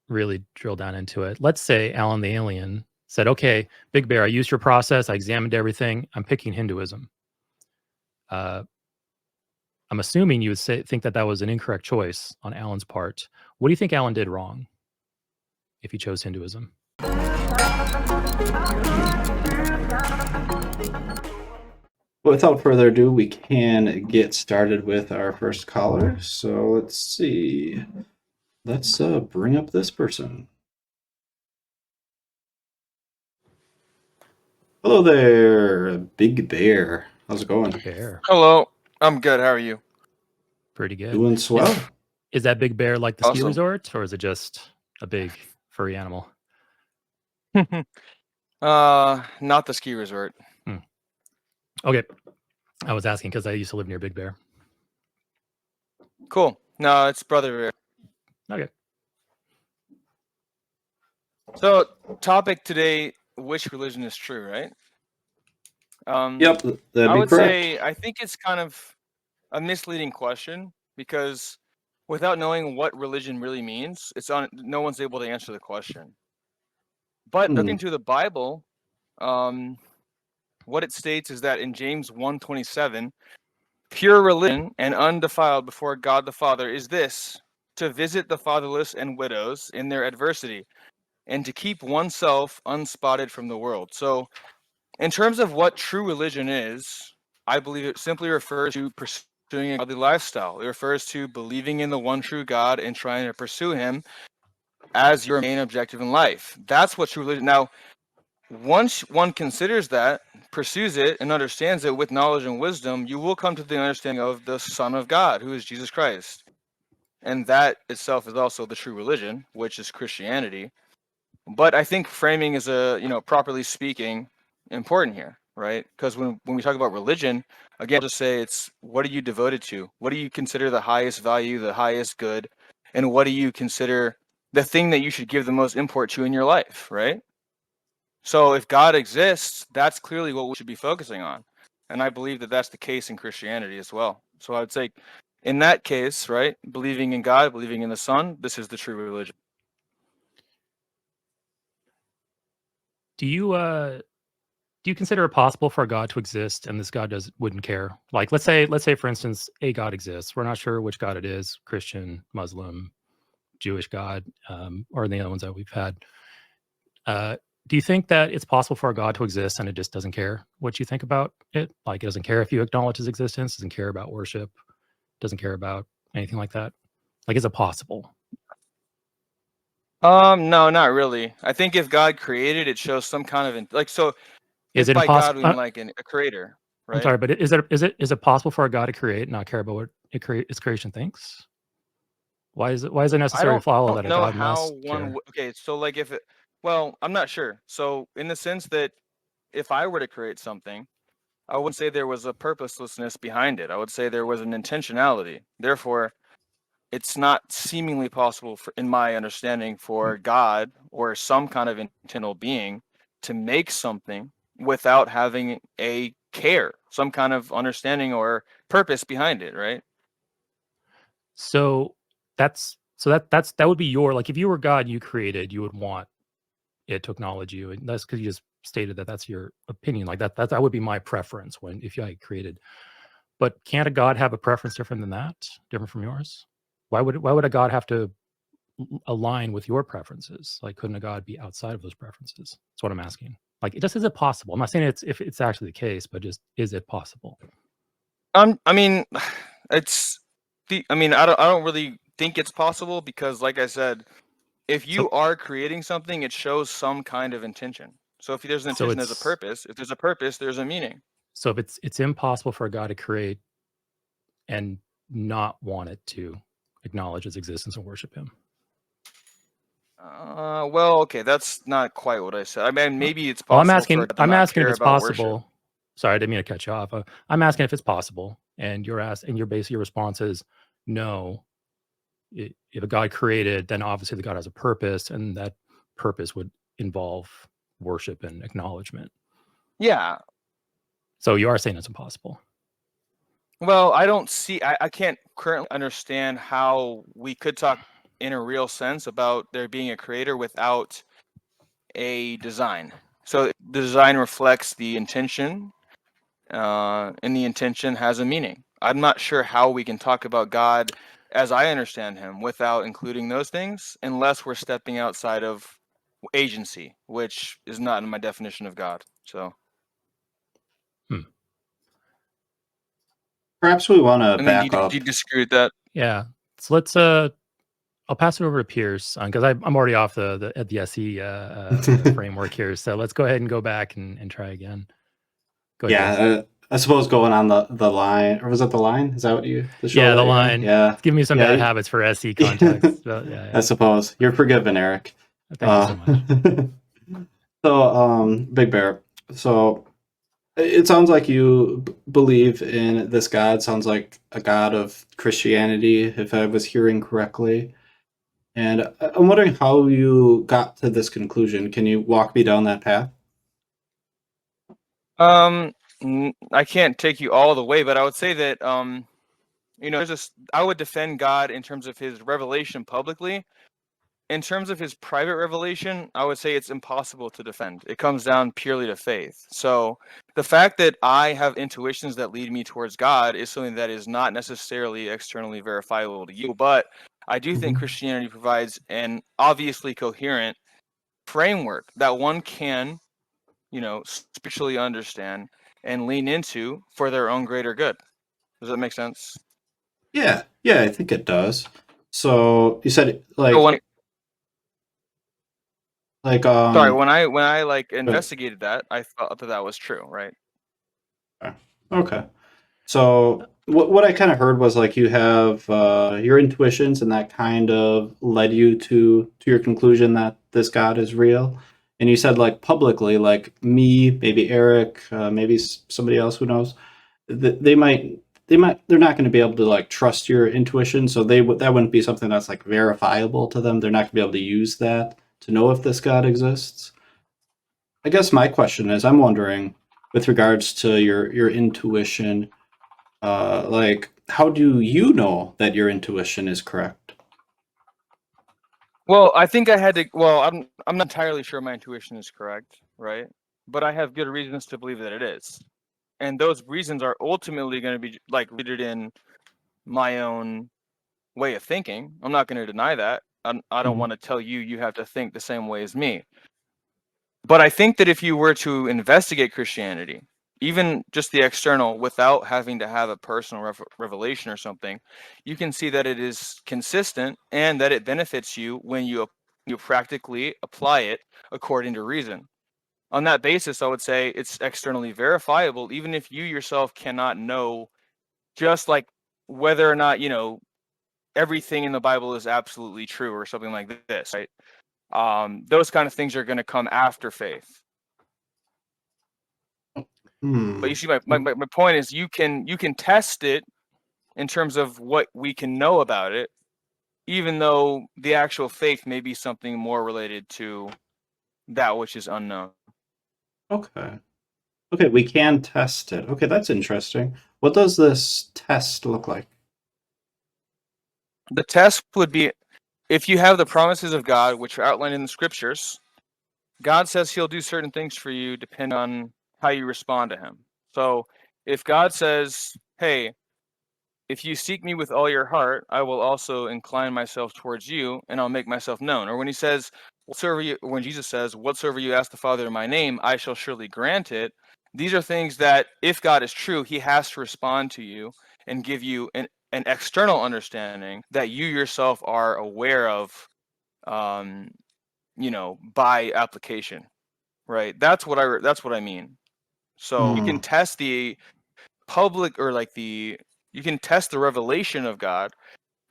really drill down into it. Let's say Alan the alien said, okay, Big Bear, I used your process. I examined everything. I'm picking Hinduism. I'm assuming you would think that was an incorrect choice on Alan's part. What do you think Alan did wrong if he chose Hinduism? Without further ado, we can get started with our first caller. So let's see. Let's bring up this person. Hello there, Big Bear. How's it going? Bear. Hello. I'm good. How are you? Pretty good. Doing swell. Is that Big Bear like the ski Awesome. resort, or is it just a big furry animal? Not the ski resort. Okay. I was asking because I used to live near Big Bear. Cool. No, it's Brother Bear. Okay. So, topic today, which religion is true, right? Yep, that'd be I would correct. say I think it's kind of a misleading question because without knowing what religion really means, no one's able to answer the question. But looking to the Bible, what it states is that in James 1:27, pure religion and undefiled before God the Father is this, to visit the fatherless and widows in their adversity, and to keep oneself unspotted from the world. So, in terms of what true religion is, I believe it simply refers to pursuing a godly lifestyle. It refers to believing in the one true God and trying to pursue Him as your main objective in life. That's what true religion. Now, once one considers that, pursues it, and understands it with knowledge and wisdom, you will come to the understanding of the Son of God, who is Jesus Christ. And that itself is also the true religion, which is Christianity. But I think framing is properly speaking, important here, right? Because when we talk about religion, again, I'll just say it's what are you devoted to? What do you consider the highest value, the highest good? And what do you consider the thing that you should give the most import to in your life, right? So if God exists, that's clearly what we should be focusing on. And I believe that that's the case in Christianity as well. So I would say in that case, right, believing in God, believing in the Son, this is the true religion. Do you consider it possible for a God to exist and this God wouldn't care? Like let's say for instance, a God exists. We're not sure which God it is, Christian, Muslim, Jewish God, or the other ones that we've had. Do you think that it's possible for a God to exist and it just doesn't care what you think about it? Like it doesn't care if you acknowledge his existence, doesn't care about worship, doesn't care about anything like that? Like, is it possible? No, not really. I think if God created, it shows some kind of so. Is it by God impossible? we mean like a creator, right? I'm sorry, but is it possible for a God to create and not care about what its creation thinks? Why is it necessary to follow that a God must care? Okay, so like well, I'm not sure. So in the sense that if I were to create something, I wouldn't say there was a purposelessness behind it. I would say there was an intentionality. Therefore, it's not seemingly possible, in my understanding, for God or some kind of intentional being to make something without having a care, some kind of understanding or purpose behind it, right? So that would be your, like, if you were God and you created, you would want it to acknowledge you, and that's because you just stated that that's your opinion. Like that would be my preference if I created. But can't a God have a preference different than that, different from yours? Why would a God have to align with your preferences? Like, couldn't a God be outside of those preferences? That's what I'm asking. Like, is it possible? I'm not saying if it's actually the case, but just is it possible? I mean, I don't really think it's possible because, like I said, if you are creating something, it shows some kind of intention. So if there's an intention, there's a purpose. If there's a purpose, there's a meaning. So if it's impossible for a God to create and not want it to acknowledge its existence and worship him. Well, okay, that's not quite what I said. I mean, maybe it's possible. Well, I'm asking if it's possible. Worship. Sorry, I didn't mean to cut you off. I'm asking if it's possible, and your response is no. If a God created, then obviously the God has a purpose, and that purpose would involve worship and acknowledgement. Yeah. So you are saying it's impossible. Well, I don't see. I can't currently understand how we could talk in a real sense about there being a creator without a design. So the design reflects the intention, and the intention has a meaning. I'm not sure how we can talk about God as I understand him without including those things, unless we're stepping outside of agency, which is not in my definition of God. So, Perhaps we want to I mean, back up. do you disagree with that? Yeah. So let's I'll pass it over to Pierce because I'm already off the SE framework here. So let's go ahead and go back and try again. Go ahead, Pierce. Yeah, I suppose going on the line, or was it the line? Is that what the show? Yeah, the that you're on? line. Yeah, Give me some yeah. bad habits for SE context. But yeah. I suppose you're forgiven, Eric. Thank you so much. So, Big Bear. So it sounds like you believe in this God. Sounds like a God of Christianity, if I was hearing correctly. And I'm wondering how you got to this conclusion. Can you walk me down that path? I can't take you all the way, but I would say that I would defend God in terms of his revelation publicly. In terms of his private revelation, I would say it's impossible to defend. It comes down purely to faith. So the fact that I have intuitions that lead me towards God is something that is not necessarily externally verifiable to you. But I do think Christianity provides an obviously coherent framework that one can, spiritually understand and lean into for their own greater good. Does that make sense? Yeah, I think it does. So you said Sorry, sorry, when I investigated that, I thought that was true, right? Okay. So what I kind of heard was like you have your intuitions, and that kind of led you to your conclusion that this God is real. And you said like publicly, like me, maybe Eric, maybe somebody else who knows, they're not going to be able to like trust your intuition. So that wouldn't be something that's like verifiable to them. They're not going to be able to use that to know if this God exists. I guess my question is, I'm wondering, with regards to your intuition, like how do you know that your intuition is correct? Well, I think I had to. Well, I'm not entirely sure my intuition is correct, right? But I have good reasons to believe that it is, and those reasons are ultimately going to be like rooted in my own way of thinking. I'm not going to deny that. I don't want to tell you you have to think the same way as me. But I think that if you were to investigate Christianity, even just the external, without having to have a personal revelation or something, you can see that it is consistent and that it benefits you when you practically apply it according to reason. On that basis, I would say it's externally verifiable, even if you yourself cannot know, just like whether or not everything in the Bible is absolutely true or something like this, right? Those kind of things are going to come after faith. But you see, my point is you can test it in terms of what we can know about it, even though the actual faith may be something more related to that which is unknown. Okay. Okay, we can test it. Okay, that's interesting. What does this test look like? The test would be if you have the promises of God, which are outlined in the scriptures. God says he'll do certain things for you depending on how you respond to him. So if God says, hey, if you seek me with all your heart, I will also incline myself towards you and I'll make myself known. Or when he says, when Jesus says, whatsoever you ask the Father in my name, I shall surely grant it. These are things that if God is true, he has to respond to you and give you an external understanding that you yourself are aware of, by application. Right. That's what I mean. So you can test the public or you can test the revelation of God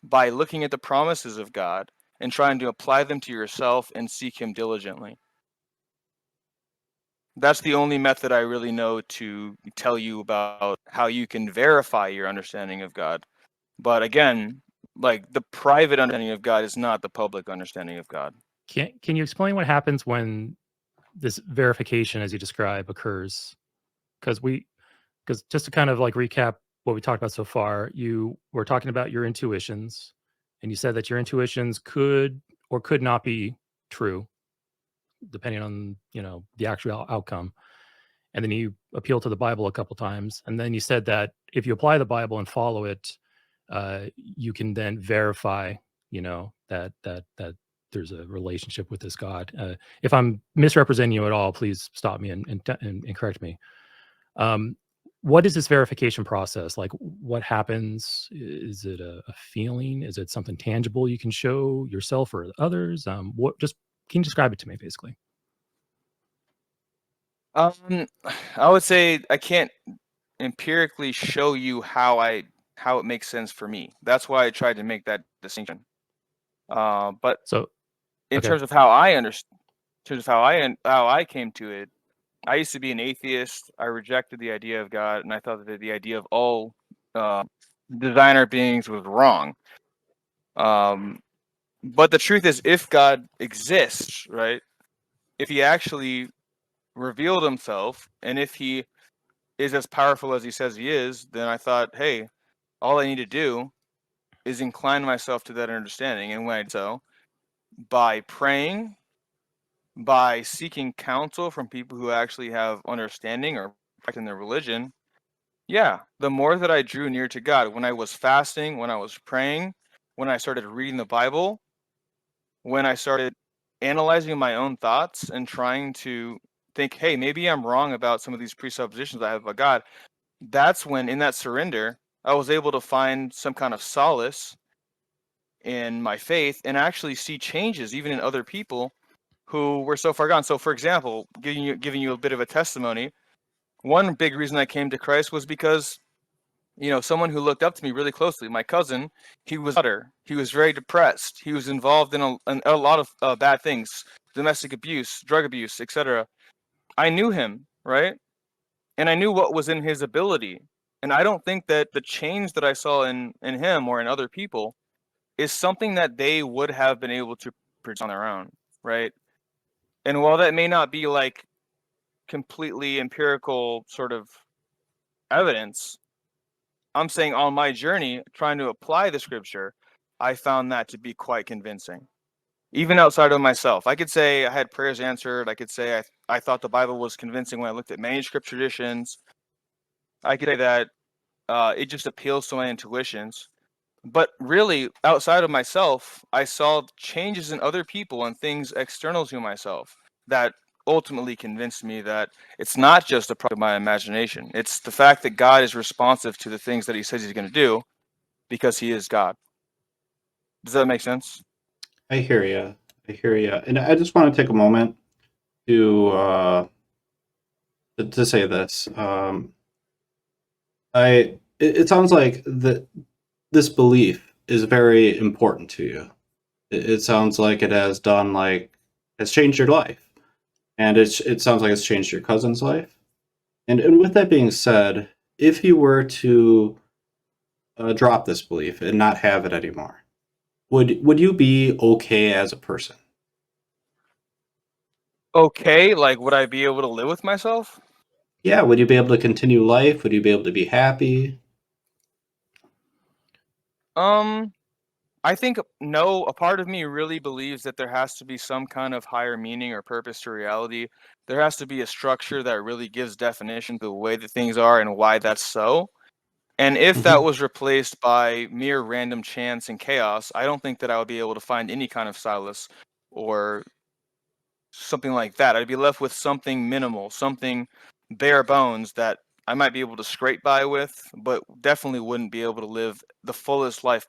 by looking at the promises of God and trying to apply them to yourself and seek him diligently. That's the only method I really know to tell you about how you can verify your understanding of God. But again, like the private understanding of God is not the public understanding of God. Can you explain what happens when this verification, as you describe, occurs? Because just to kind of like recap what we talked about so far, you were talking about your intuitions, and you said that your intuitions could or could not be true, depending on the actual outcome. And then you appeal to the Bible a couple times, and then you said that if you apply the Bible and follow it, you can then verify, that there's a relationship with this God. If I'm misrepresenting you at all, please stop me and correct me. What is this verification process? Like, what happens? Is it a feeling? Is it something tangible you can show yourself or others? What just can you describe it to me, basically? I would say I can't empirically show you how it makes sense for me. That's why I tried to make that distinction. But So, in okay. terms of how I understand, in terms of how I came to it, I used to be an atheist. I rejected the idea of God, and I thought that the idea of all designer beings was wrong. But the truth is, if God exists, right? If he actually revealed himself, and if he is as powerful as he says he is, then I thought, hey, all I need to do is incline myself to that understanding. And when I did so, by praying, by seeking counsel from people who actually have understanding or practicing their religion, yeah, the more that I drew near to God, when I was fasting, when I was praying, when I started reading the Bible, when I started analyzing my own thoughts and trying to think, hey, maybe I'm wrong about some of these presuppositions I have about God, that's when, in that surrender, I was able to find some kind of solace in my faith and actually see changes even in other people who were so far gone. So, for example, giving you a bit of a testimony, one big reason I came to Christ was because someone who looked up to me really closely, my cousin, he was utter. He was very depressed. He was involved in a lot of bad things, domestic abuse, drug abuse, etc. I knew him, right? And I knew what was in his ability. And I don't think that the change that I saw in him or in other people is something that they would have been able to produce on their own, right? And while that may not be like completely empirical sort of evidence, I'm saying on my journey, trying to apply the scripture, I found that to be quite convincing. Even outside of myself, I could say I had prayers answered. I could say I thought the Bible was convincing when I looked at manuscript traditions. I could say that it just appeals to my intuitions. But really, outside of myself, I saw changes in other people and things external to myself that ultimately convinced me that it's not just a product of my imagination. It's the fact that God is responsive to the things that he says he's going to do because he is God. Does that make sense? I hear you. I hear you. And I just want to take a moment to say this. It sounds like this belief is very important to you. It sounds like it has changed your life, and it sounds like it's changed your cousin's life. And with that being said, if you were to drop this belief and not have it anymore, would you be okay as a person? Okay, like would I be able to live with myself? Yeah, would you be able to continue life? Would you be able to be happy? Um, I think no, a part of me really believes that there has to be some kind of higher meaning or purpose to reality. There has to be a structure that really gives definition to the way that things are and why that's so. And if that Hmm. was replaced by mere random chance and chaos, I don't think that I would be able to find any kind of solace or something like that. I'd be left with something minimal, something bare bones that I might be able to scrape by with, but definitely wouldn't be able to live the fullest life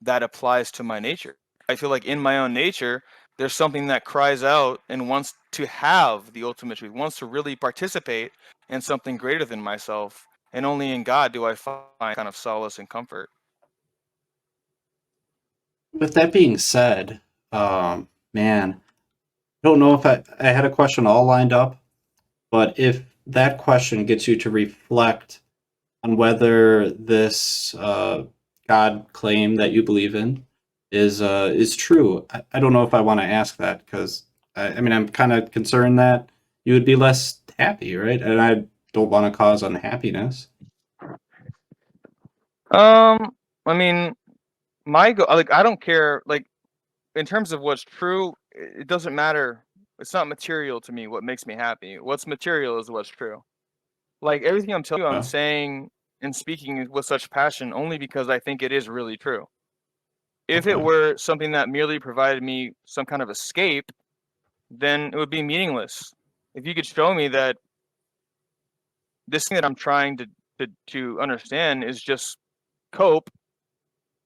that applies to my nature. I feel like in my own nature, there's something that cries out and wants to have the ultimate truth, wants to really participate in something greater than myself. And only in God do I find kind of solace and comfort. With that being said, man, I don't know if I had a question all lined up, but if that question gets you to reflect on whether this God claim that you believe in is true, I don't know if I want to ask that because I mean I'm kind of concerned that you would be less happy, right? And I don't want to cause unhappiness. Um, I mean, my go like I don't care like in terms of what's true, it doesn't matter. It's not material to me what makes me happy. What's material is what's true. Like everything I'm telling you, I'm Yeah. saying and speaking with such passion only because I think it is really true. If it Okay. were something that merely provided me some kind of escape, then it would be meaningless. If you could show me that this thing that I'm trying to understand is just cope,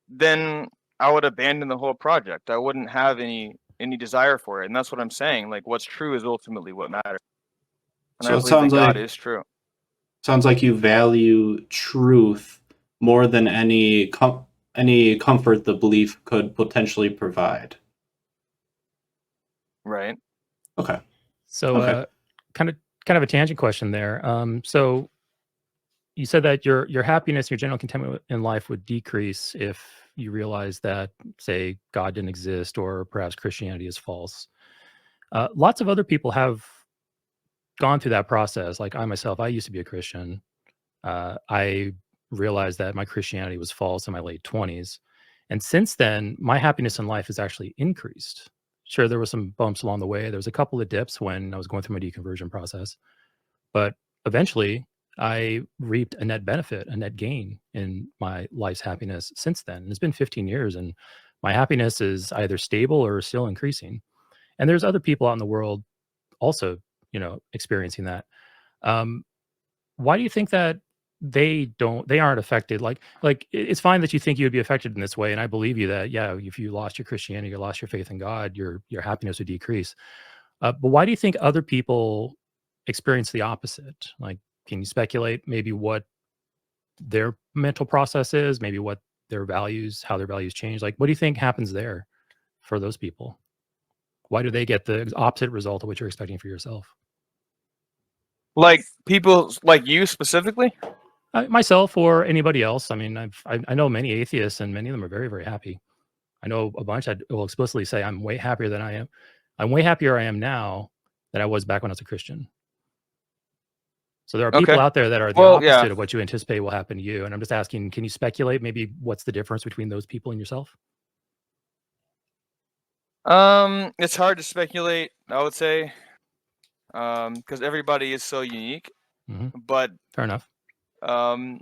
then I would abandon the whole project. I wouldn't have any desire for it. And that's what I'm saying. Like what's true is ultimately what matters. And I So it believe that God is true. sounds like you value truth more than any comfort the belief could potentially provide. Right? Okay. So, Okay. kind of a tangent question there. So you said that your happiness, your general contentment in life would decrease if you realize that, say, God didn't exist or perhaps Christianity is false. Lots of other people have gone through that process. Like I myself, I used to be a Christian. I realized that my Christianity was false in my late 20s. And since then, my happiness in life has actually increased. Sure, there were some bumps along the way. There was a couple of dips when I was going through my deconversion process. But eventually, I reaped a net benefit, a net gain in my life's happiness since then. And it's been 15 years, and my happiness is either stable or still increasing. And there's other people out in the world also, experiencing that. Um, why do you think that they aren't affected? It's fine that you think you would be affected in this way, and I believe you that, yeah, if you lost your Christianity, you lost your faith in God, your happiness would decrease. But why do you think other people experience the opposite? Like, can you speculate maybe what their mental process is, maybe what their values, how their values change? Like, what do you think happens there for those people? Why do they get the opposite result of what you're expecting for yourself? Like people like you specifically? Myself or anybody else. I mean, I know many atheists, and many of them are very, very happy. I know a bunch that will explicitly say, "I'm way happier than I am. I'm way happier I am now than I was back when I was a Christian." So there are people Okay. out there that are the Well, yeah. opposite of what you anticipate will happen to you. And I'm just asking, can you speculate maybe what's the difference between those people and yourself? It's hard to speculate, I would say, because everybody is so unique. Hmm. But Fair enough. um,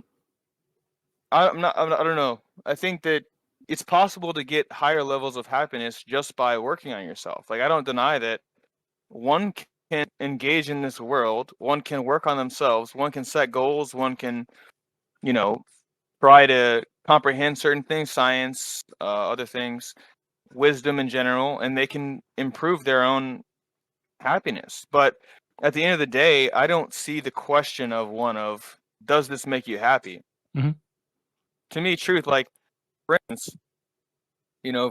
I don't know. I think that it's possible to get higher levels of happiness just by working on yourself. Like I don't deny that one can engage in this world, one can work on themselves, one can set goals, one can, you know, try to comprehend certain things, science, other things, wisdom in general, and they can improve their own happiness. But at the end of the day, I don't see the question of does this make you happy? Hmm. To me, truth, like for instance,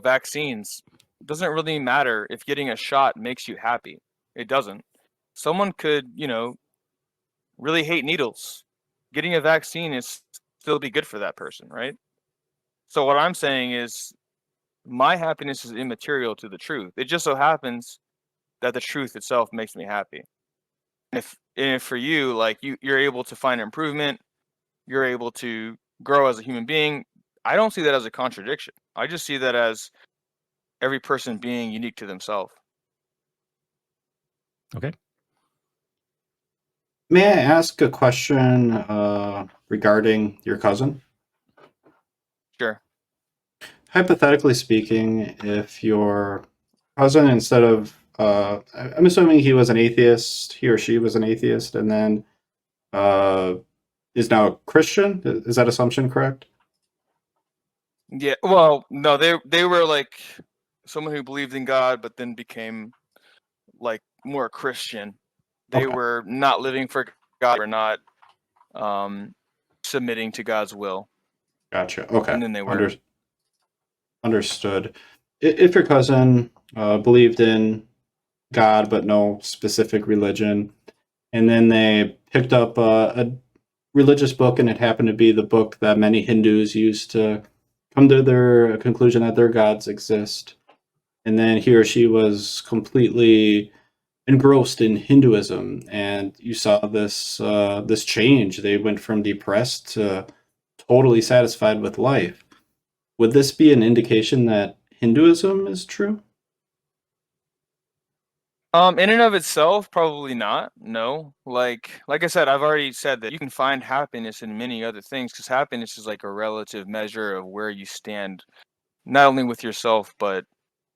vaccines doesn't really matter if getting a shot makes you happy. It doesn't. Someone could, really hate needles. Getting a vaccine is still be good for that person, right? So what I'm saying is my happiness is immaterial to the truth. It just so happens that the truth itself makes me happy. And if for you, like you're able to find improvement, you're able to grow as a human being, I don't see that as a contradiction. I just see that as every person being unique to themselves. Okay. May I ask a question regarding your cousin? Sure. Hypothetically speaking, if your cousin, instead of, I'm assuming he was an atheist, he or she was an atheist, and then uh, is now a Christian. Is that assumption correct? Yeah. Well, no, they were like someone who believed in God, but then became like more Christian. They Okay, were not living for God, were not um, submitting to God's will, gotcha. Okay, and then they were. understood. If your cousin believed in God but no specific religion, and then they picked up a religious book, and it happened to be the book that many Hindus use to come to their conclusion that their gods exist, and then he or she was completely engrossed in Hinduism, and you saw this change. They went from depressed to totally satisfied with life. would this be an indication that Hinduism is true? In and of itself, probably not. No. Like I said, I've already said that you can find happiness in many other things because happiness is like a relative measure of where you stand, not only with yourself, but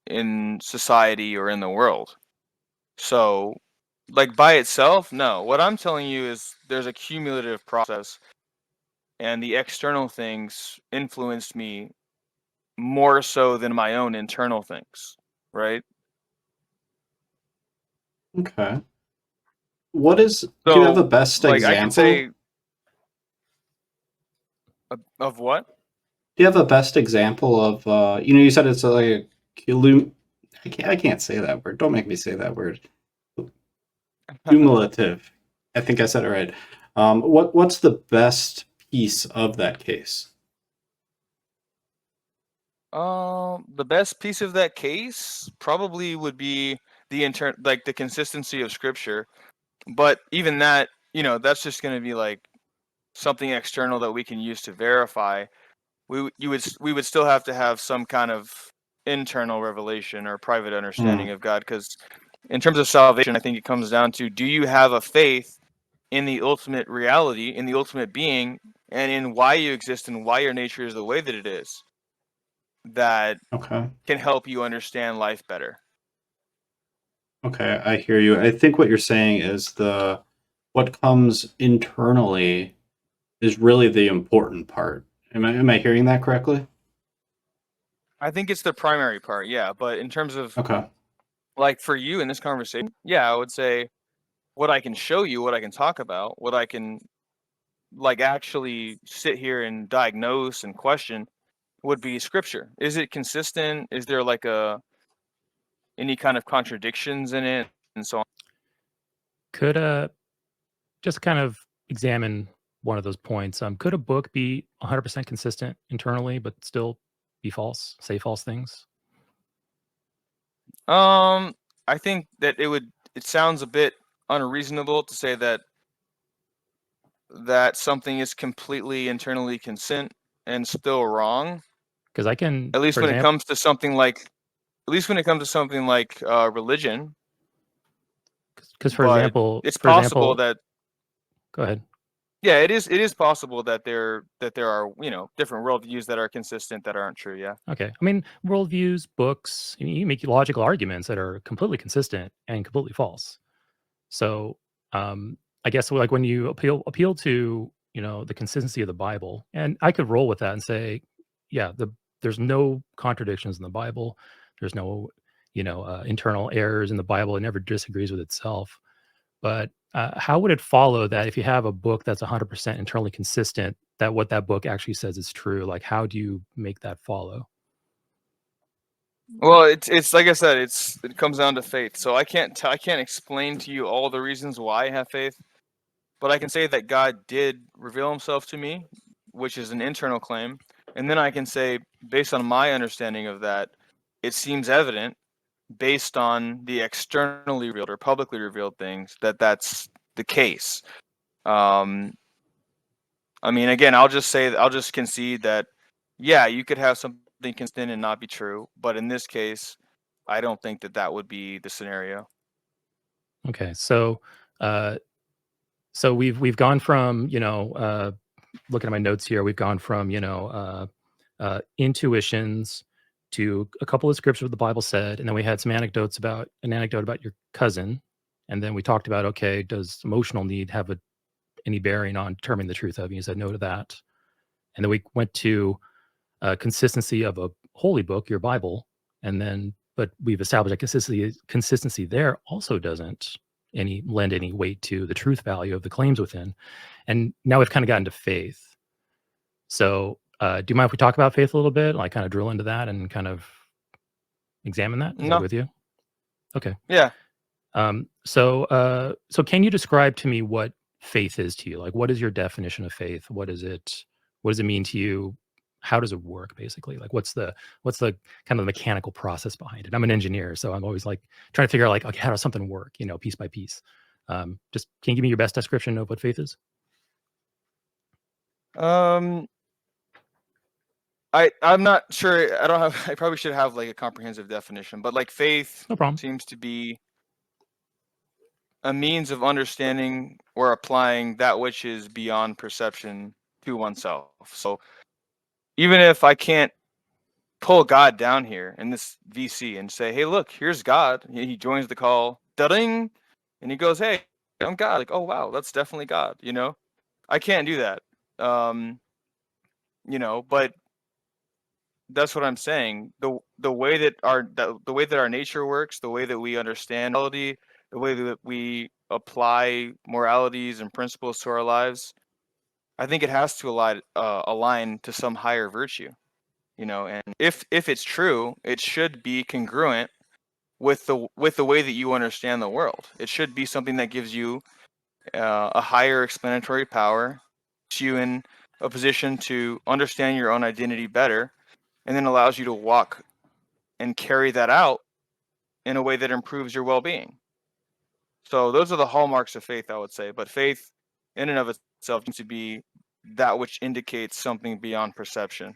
in society or in the world. So, like by itself, no. What I'm telling you is there's a cumulative process, and the external things influenced me more so than my own internal things, right? Okay. Do you have a So, best like I could example? say of what? Do you have a best example of, you said it's like a culu- I can't say that word. Don't make me say that word. Cumulative. I think I said it right. What's the best piece of that case? The best piece of that case probably would be like the consistency of scripture. But even that, that's just going to be like something external that we can use to verify. We would still have to have some kind of internal revelation or private Hmm. understanding of God, because in terms of salvation, I think it comes down to, do you have a faith in the ultimate reality, in the ultimate being, and in why you exist and why your nature is the way that it is, that Okay. can help you understand life better. Okay, I hear you. I think what you're saying is what comes internally is really the important part. Am I hearing that correctly? I think it's the primary part, yeah. But in terms of Okay. like for you in this conversation, yeah, I would say what I can show you, what I can talk about, what I can like actually sit here and diagnose and question would be scripture. Is it consistent? Is there like any kind of contradictions in it and so on? Could just kind of examine one of those points. Could a book be 100% consistent internally, but still be false, say false things? I think that it sounds a bit unreasonable to say that something is completely internally consistent and still wrong. Because I can, At least for when it example, comes to something like religion. because But it's for possible example, that, go ahead. yeah, it is possible that there are, different worldviews that are consistent that aren't true. Yeah. Okay. I mean, worldviews, books, you make logical arguments that are completely consistent and completely false. So, I guess like when you appeal to, the consistency of the Bible, and I could roll with that and say, yeah, there's no contradictions in the Bible. There's no, internal errors in the Bible. It never disagrees with itself. But how would it follow that if you have a book that's 100% internally consistent, that what that book actually says is true? Like, how do you make that follow? Well, it's like I said, it comes down to faith. So I can't explain to you all the reasons why I have faith, but I can say that God did reveal Himself to me, which is an internal claim, and then I can say, based on my understanding of that, it seems evident, based on the externally revealed or publicly revealed things, that that's the case. Um, I mean, again, I'll just concede that, yeah, you could have something consistent and not be true, but in this case, I don't think that that would be the scenario. Okay, uh, so we've gone from looking at my notes here, we've gone from intuitions to a couple of scriptures what the Bible said, and then we had some an anecdote about your cousin, and then we talked about, okay, does emotional need have any bearing on determining the truth of it? You said no to that, and then we went to consistency of a holy book, your Bible, and then but we've established that consistency there also doesn't lend any weight to the truth value of the claims within. And now we've kind of gotten to faith. So, do you mind if we talk about faith a little bit? Like, kind of drill into that and kind of examine that? Is that No, with you? Okay. yeah. So can you describe to me what faith is to you? Like, what is your definition of faith? What is it? What does it mean to you? How does it work, basically? Like, what's the kind of mechanical process behind it? I'm an engineer, so I'm always like trying to figure out, like, okay, how does something work? Piece by piece. Just can you give me your best description of what faith is? Um, I'm not sure. I don't have. I probably should have like a comprehensive definition, but like faith No problem. seems to be a means of understanding or applying that which is beyond perception to oneself. So even if I can't pull God down here in this VC and say, "Hey, look, here's God," he joins the call, da-ding, and he goes, "Hey, I'm God." Like, oh wow, that's definitely God. I can't do that. Um, but that's what I'm saying. The way that the way that our nature works, the way that we understand reality, the way that we apply moralities and principles to our lives, I think it has to align to some higher virtue. And if it's true, it should be congruent with the way that you understand the world. It should be something that gives you a higher explanatory power, puts you in a position to understand your own identity better, and then allows you to walk and carry that out in a way that improves your well-being. So those are the hallmarks of faith, I would say. But faith, in and of itself, seems to be that which indicates something beyond perception.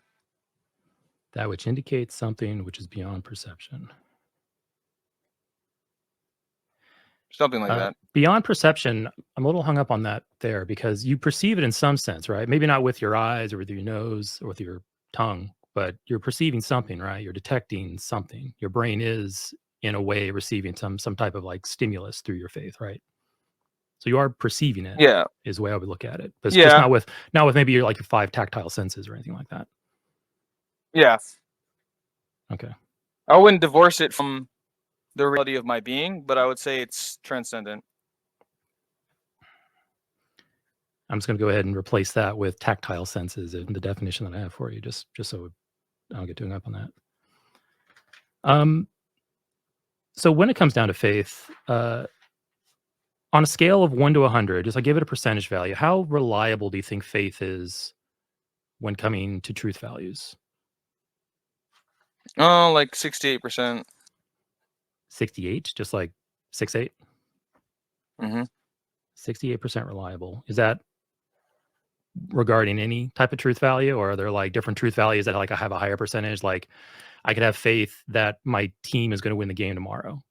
That which indicates something which is beyond perception. Something like that. Beyond perception, I'm a little hung up on that there because you perceive it in some sense, right? Maybe not with your eyes or with your nose or with your tongue, but you're perceiving something, right? You're detecting something. Your brain is, in a way, receiving some type of like stimulus through your faith, right? So you are perceiving it, Yeah. is the way I would look at it. But it's Yeah. just not with maybe your like your 5 tactile senses or anything like that. Yeah. Okay. I wouldn't divorce it from the reality of my being, but I would say it's transcendent. I'm just going to go ahead and replace that with tactile senses in the definition that I have for you, just so I don't get too hung up on that. So when it comes down to faith, on a scale of 1 to 100, just like give it a percentage value, how reliable do you think faith is when coming to truth values? Oh, like 68%. 68, just like 68? Mm-hmm. 68% reliable. Is that regarding any type of truth value, or are there like different truth values that like I have a higher percentage? Like I could have faith that my team is going to win the game tomorrow,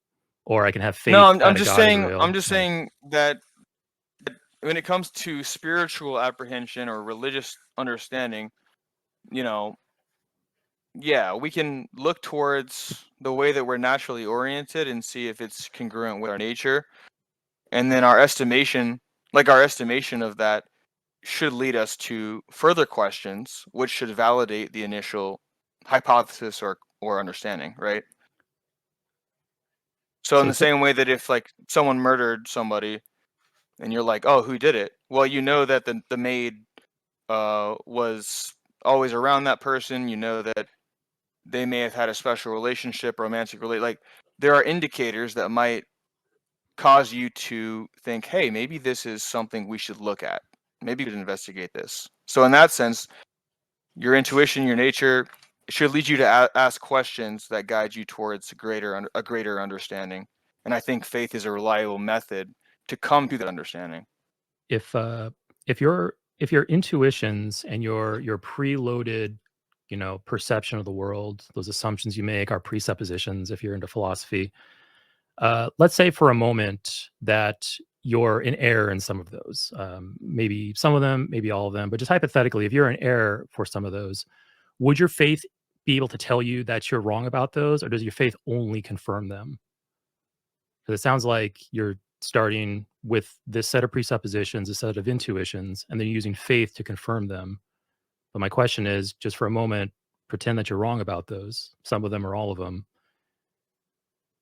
or I can have faith No, that I'm a just God is saying. real. I'm just Like, saying that when it comes to spiritual apprehension or religious understanding, yeah, we can look towards the way that we're naturally oriented and see if it's congruent with our nature, and then our estimation of that should lead us to further questions, which should validate the initial hypothesis or understanding, right? So in the same way that if like someone murdered somebody and you're like, oh, who did it? Well, you know that the maid was always around that person. You know that they may have had a special relationship, romantic relate. Like there are indicators that might cause you to think, hey, maybe this is something we should look at. Maybe we should investigate this. So in that sense, your intuition, your nature should lead you to ask questions that guide you towards a greater understanding. And I think faith is a reliable method to come to that understanding. if your intuitions and your preloaded, perception of the world, those assumptions you make are presuppositions. If you're into philosophy, let's say for a moment that you're in error in some of those. Maybe some of them, maybe all of them, but just hypothetically, if you're in error for some of those, would your faith be able to tell you that you're wrong about those, or does your faith only confirm them? Because it sounds like you're starting with this set of presuppositions, a set of intuitions, and then using faith to confirm them. But my question is, just for a moment, pretend that you're wrong about those, some of them or all of them.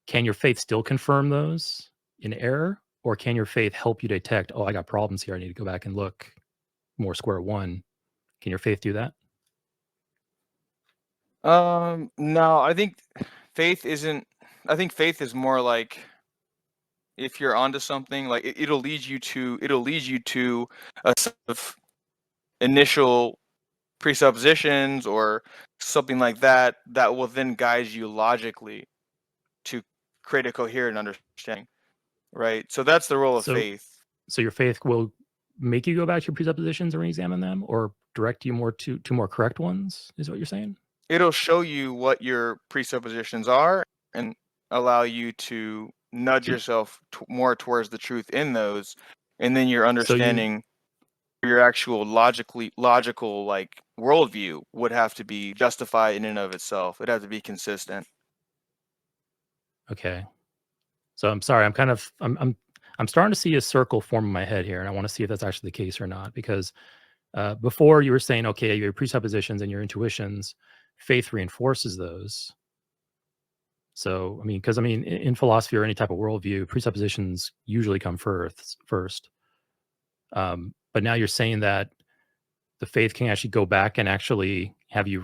Can your faith still confirm those in error? Or can your faith help you detect, oh, I got problems here. I need to go back and look more square one. Can your faith do that? No, I think faith isn't. I think faith is more like if you're onto something, like it'll lead you to a set of initial presuppositions or something like that that will then guide you logically to create a coherent understanding, right? So that's the role of So faith. so your faith will make you go back to your presuppositions and re-examine them, or direct you more to more correct ones, is what you're saying? It'll show you what your presuppositions are and allow you to nudge yourself more towards the truth in those, and then your So you understanding, your actual logical like worldview would have to be justified in and of itself. It'd have to be consistent. okay. So I'm sorry, I'm starting to see a circle form in my head here, and I want to see if that's actually the case or not. Because before you were saying, okay, your presuppositions and your intuitions, faith reinforces those. So I mean, because I mean, in philosophy or any type of worldview, presuppositions usually come first. But now you're saying that the faith can actually go back and actually have you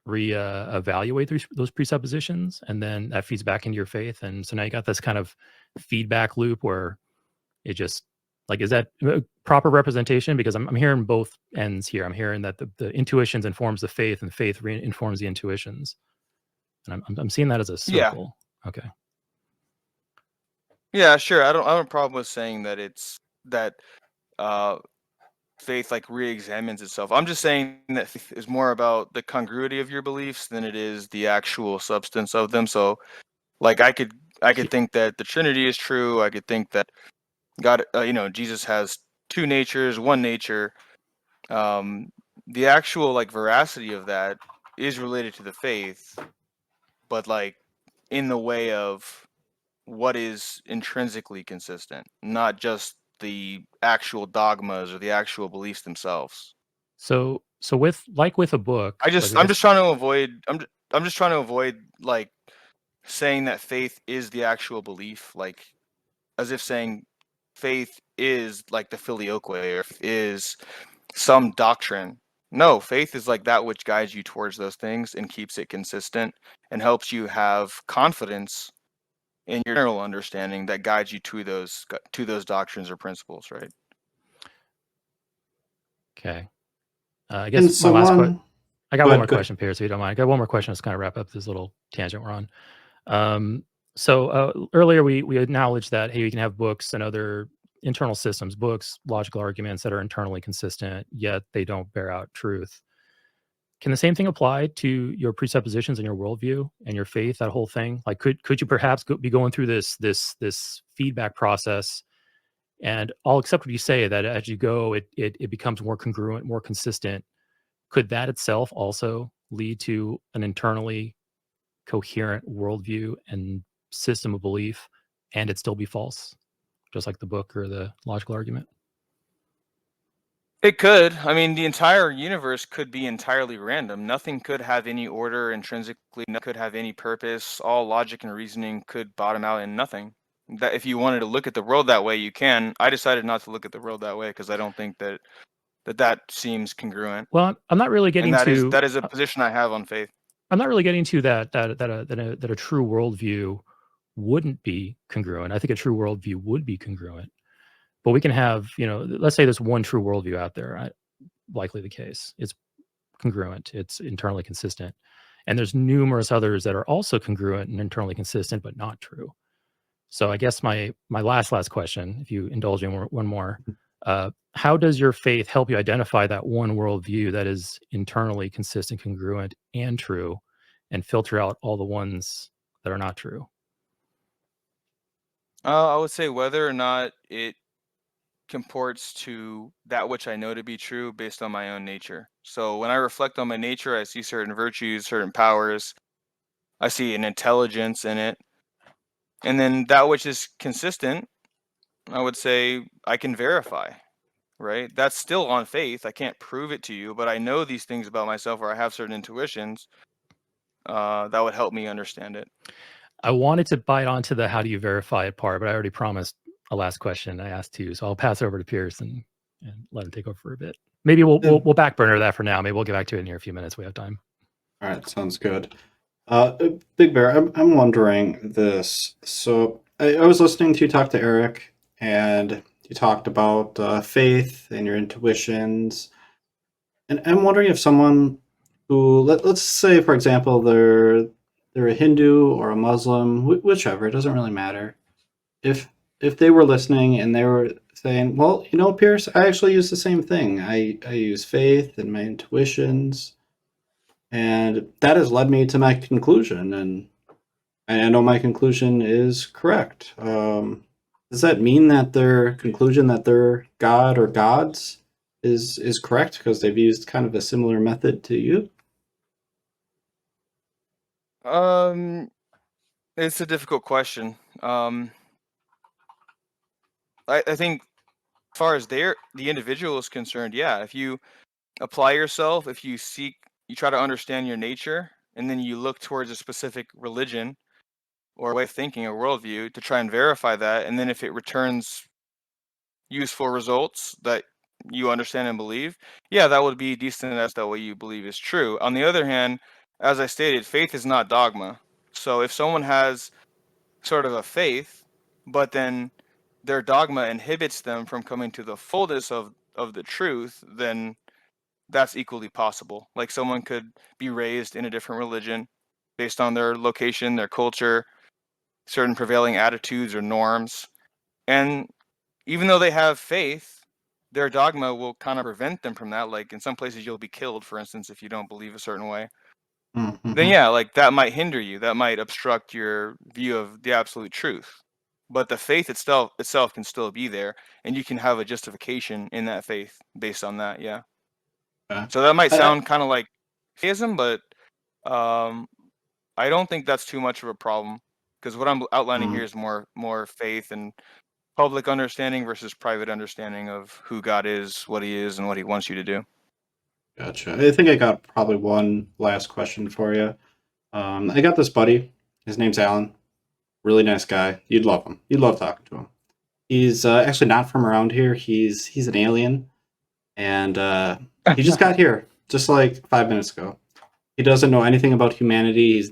evaluate those presuppositions, and then that feeds back into your faith. And so now you got this kind of feedback loop where it just like, is that a proper representation? Because I'm hearing both ends here. I'm hearing that the intuitions informs the faith, and the faith informs the intuitions, and I'm seeing that as a Yeah. circle. Okay. Yeah, sure. I don't have a problem with saying that it's that uh faith like re-examines itself. I'm just saying that faith is more about the congruity of your beliefs than it is the actual substance of them. So like I could think that the Trinity is true. I could think that God, Jesus has two natures, one nature. Um, the actual like veracity of that is related to the faith, but like in the way of what is intrinsically consistent, not just the actual dogmas or the actual beliefs themselves. So with a book, like I I'm guess. just trying to avoid I'm just trying to avoid like saying that faith is the actual belief, like as if saying faith is like the filioque or is some doctrine. No, faith is like that which guides you towards those things and keeps it consistent and helps you have confidence in your general understanding that guides you to those doctrines or principles, right? Okay. I Can guess my last question. someone I got go one ahead? more Go question, Pierce, if you don't mind. I got one more question to kind of wrap up this little tangent we're on. Earlier we acknowledged that, hey, you can have books and other internal systems, books, logical arguments that are internally consistent, yet they don't bear out truth. Can the same thing apply to your presuppositions and your worldview and your faith? That whole thing, like, could you perhaps be going through this feedback process? And I'll accept what you say, that as you go, it becomes more congruent, more consistent. Could that itself also lead to an internally coherent worldview and system of belief, and it still be false, just like the book or the logical argument? It could. I mean, the entire universe could be entirely random. Nothing could have any order intrinsically, nothing could have any purpose. All logic and reasoning could bottom out in nothing. That if you wanted to look at the world that way, you can. I decided not to look at the world that way because I don't think that seems congruent. Well, I'm not really And getting that to. is a position I have on faith. I'm not really getting to that a true worldview wouldn't be congruent. I think a true worldview would be congruent, but we can have, let's say there's one true worldview out there. Likely the case. It's congruent. It's internally consistent, and there's numerous others that are also congruent and internally consistent, but not true. So I guess my last question, if you indulge in one more, how does your faith help you identify that one worldview that is internally consistent, congruent, and true, and filter out all the ones that are not true? I would say whether or not it comports to that which I know to be true based on my own nature. So when I reflect on my nature, I see certain virtues, certain powers. I see an intelligence in it. And then that which is consistent, I would say I can verify, right? That's still on faith. I can't prove it to you, but I know these things about myself, or I have certain intuitions that would help me understand it. I wanted to bite onto the how do you verify it part, but I already promised a last question I asked you, so I'll pass it over to Pierce and let him take over for a bit. Maybe we'll back burner that for now. Maybe we'll get back to it in here a few minutes. We have time. All right, sounds good. Big Bear, I'm wondering this. So I was listening to you talk to Eric, and you talked about faith and your intuitions, and I'm wondering if someone who let's say, for example, they're a Hindu or a Muslim, whichever, it doesn't really matter. If they were listening and they were saying, well, Pierce, I actually use the same thing. I use faith and my intuitions, and that has led me to my conclusion, and I know my conclusion is correct. Does that mean that their conclusion that they're God or gods is correct because they've used kind of a similar method to you? It's a difficult question. I think as far as the individual is concerned, yeah, if you apply yourself, if you try to understand your nature, and then you look towards a specific religion or way of thinking or worldview to try and verify that, and then if it returns useful results that you understand and believe, yeah, that would be decent as that what you believe is true. On the other hand, as I stated, faith is not dogma. So if someone has sort of a faith, but then their dogma inhibits them from coming to the fullness of the truth, then that's equally possible. Like someone could be raised in a different religion based on their location, their culture, certain prevailing attitudes or norms. And even though they have faith, their dogma will kind of prevent them from that. Like in some places, you'll be killed, for instance, if you don't believe a certain way. Then, Mm-hmm. yeah, like that might hinder you. That might obstruct your view of the absolute truth. But the faith itself can still be there, and you can have a justification in that faith based on that. Yeah. Okay. So that might I, sound kind of like theism, but um, I don't think that's too much of a problem because what I'm outlining here mm, is more faith and public understanding versus private understanding of who God is, what He is, and what He wants you to do. gotcha. I think I got probably one last question for you. I got this buddy. His name's Alan. Really nice guy. You'd love him. You'd love talking to him. He's actually not from around here. He's an alien, and he just got here just like 5 minutes ago. He doesn't know anything about humanity.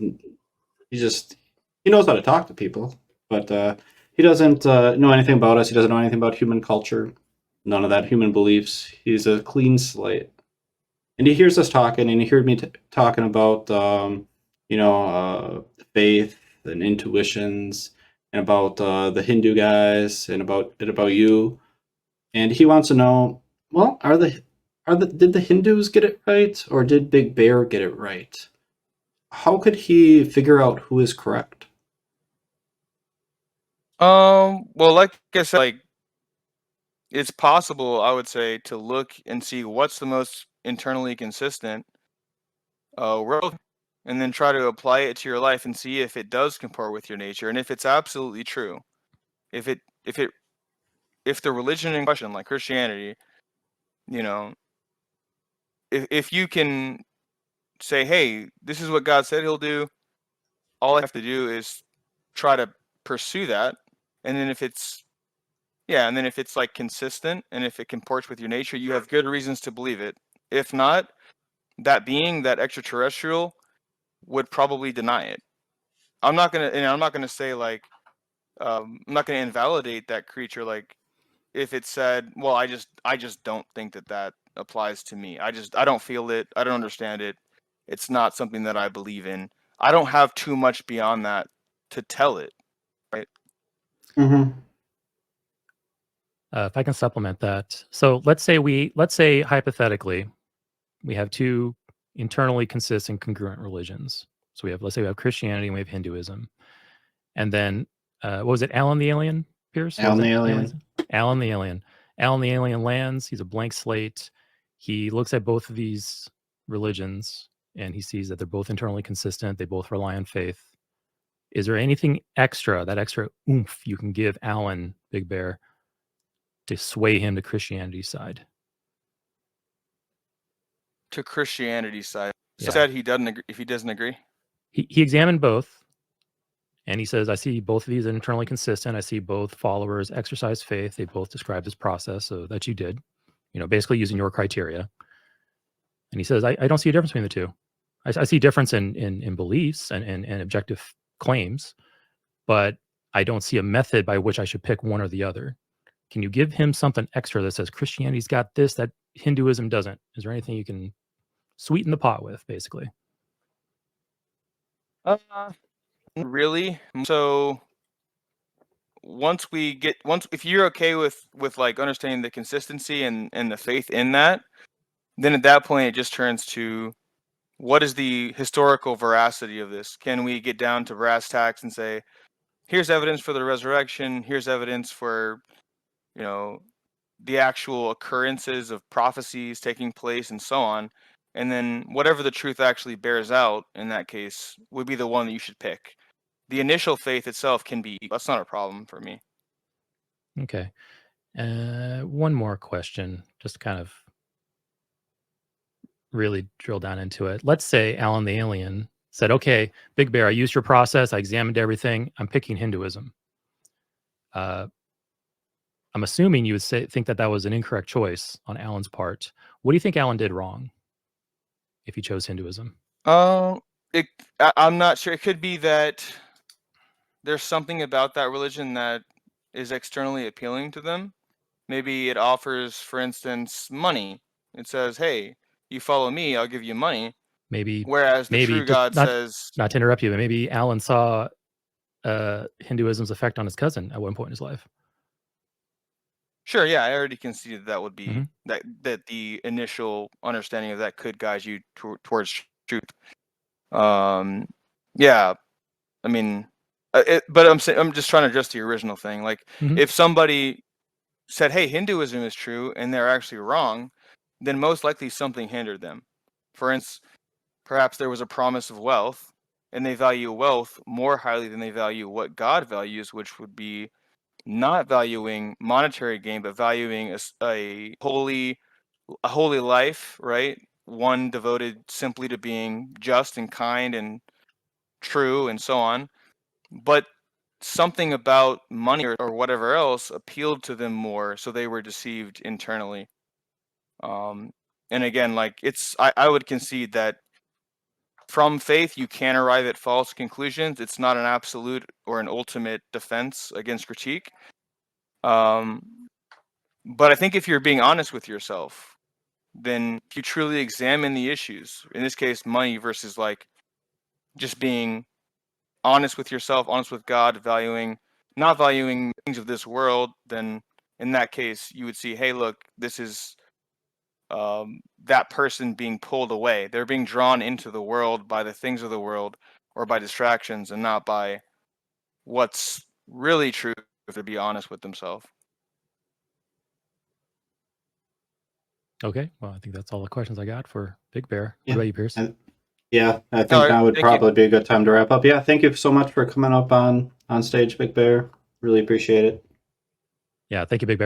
He knows how to talk to people, but he doesn't know anything about us. He doesn't know anything about human culture. None of that human beliefs. He's a clean slate, and he hears us talking, and he heard me talking about faith and intuitions, and about the Hindu guys, and about you, and he wants to know, well, did the Hindus get it right, or did Big Bear get it right? How could he figure out who is correct? Well, like I said, like it's possible, I would say, to look and see what's the most internally consistent world, and then try to apply it to your life and see if it does comport with your nature, and if it's absolutely true. If it if it if the religion in question, like Christianity, you know, if you can say, hey, this is what God said He'll do, all I have to do is try to pursue that, and then if it's yeah, and then if it's like consistent and if it comports with your nature, you have good reasons to believe it. If not, that being, that extraterrestrial, would probably deny it. I'm not gonna say like I'm not gonna invalidate that creature. Like if it said, well, I just don't think that applies to me. I don't feel it. I don't understand it. It's not something that I believe in. I don't have too much beyond that to tell it. Right. Mm-hmm. If I can supplement that, so let's say hypothetically we have two internally consistent congruent religions. So let's say we have Christianity and we have Hinduism, and then what was it? Alan the alien, Pierce? What was Alan the that? alien. Alan the alien. Alan the alien lands. He's a blank slate. He looks at both of these religions and he sees that they're both internally consistent. They both rely on faith. Is there anything extra, that extra oomph you can give Alan Big Bear to sway him to Christianity's side? To Christianity side. So Yeah. said he doesn't agree. If he doesn't agree, He examined both and he says, I see both of these are internally consistent. I see both followers exercise faith. They both describe this process so that you did, basically using your criteria. And he says, I don't see a difference between the two. I see difference in beliefs and objective claims, but I don't see a method by which I should pick one or the other. Can you give him something extra that says Christianity's got this that Hinduism doesn't? Is there anything you can sweeten the pot with, basically? not really. So if you're okay with like understanding the consistency and the faith in that, then at that point it just turns to what is the historical veracity of this? Can we get down to brass tacks and say, here's evidence for the resurrection, here's evidence for, you know, the actual occurrences of prophecies taking place and so on, and then whatever the truth actually bears out in that case would be the one that you should pick. The initial faith itself can be, that's not a problem for me. Okay. One more question, just to kind of really drill down into it. Let's say Alan the alien said, okay, Big Bear, I used your process. I examined everything. I'm picking Hinduism. I'm assuming you would think that was an incorrect choice on Alan's part. What do you think Alan did wrong if he chose Hinduism? I'm not sure. It could be that there's something about that religion that is externally appealing to them. Maybe it offers, for instance, money. It says, hey, you follow me, I'll give you money. Maybe Whereas the true God says, not to interrupt you, but maybe Alan saw Hinduism's effect on his cousin at one point in his life. Sure, yeah, I already conceded that would be that the initial understanding of that could guide you towards truth. Yeah, I mean, but I'm just trying to address the original thing. Like, if somebody said, "Hey, Hinduism is true," and they're actually wrong, then most likely something hindered them. For instance, perhaps there was a promise of wealth, and they value wealth more highly than they value what God values, which would be not valuing monetary gain, but valuing a holy life, right? One devoted simply to being just and kind and true and so on. But something about money or whatever else appealed to them more, so they were deceived internally. And again, like I would concede that from faith you can arrive at false conclusions. It's not an absolute or an ultimate defense against critique. But I think if you're being honest with yourself, then if you truly examine the issues, in this case, money versus like just being honest with yourself, honest with God, not valuing things of this world, then in that case, you would see, hey, look, this is that person being pulled away. They're being drawn into the world by the things of the world or by distractions and not by what's really true, to be honest with themselves. Okay, well, I think that's all the questions I got for Big Bear. What Yeah. about you, Pierce? Yeah, I think All right, that would thank you. probably be a good time to wrap up. Yeah, thank you so much for coming up on stage, Big Bear. Really appreciate it. Yeah, thank you, Big Bear.